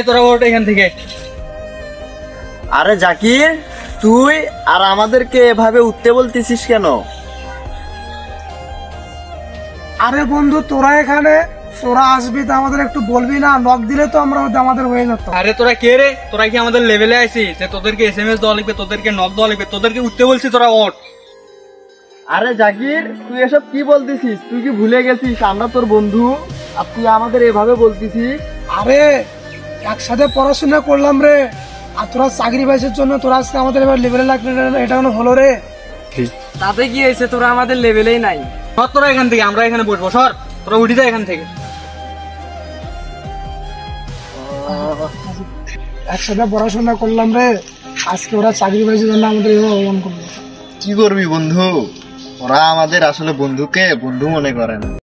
তোরা ওঠ এখান থেকে। আরে জাকির, তুই আর আমাদেরকে এভাবে উঠতে বলতেছিস কেন? আরে বন্ধু, তোরা এখানে তোরা আসবি তো আমাদের একটু বলবি না? নক দিলে তো আমরা আমাদের হয়ে যেত। আরে তোরা কে রে? তোরা কি আমাদের লেভেলে আইছিস যে তোদেরকে SMS দেওয়া লাগবে, তোদেরকে নক দেওয়া লাগবে? তোদেরকে উঠতে বলছি, তোরা ওঠ। আরে জাকির, তুই এসব কি বলতেছিস? তুই কি ভুলে গেছিস আমরা তোর বন্ধু, আর তুই আমাদের এভাবে বলতেছিস? আরে একসাথে পড়াশোনা করলাম রে, আর তোরা চাকরি পাইছিস জন্য তোরা আজকে আমাদের এবার লেভেলে লাগবে, এটা কোনো হলো রে? তাতে কি হয়েছে, তোরা আমাদের লেভেলেই নাই। সর তোরা এখান থেকে, আমরা এখানে বসবো। সর তোরা উঠে যা এখান থেকে। একসাথে পড়াশোনা করলাম রে, আজকে ওরা চাকরি পাইছে জন্য আমাদের এভাবে অপমান করলো। কি করবি বন্ধু, ওরা আমাদের আসলে বন্ধুকে বন্ধু মনে করে না।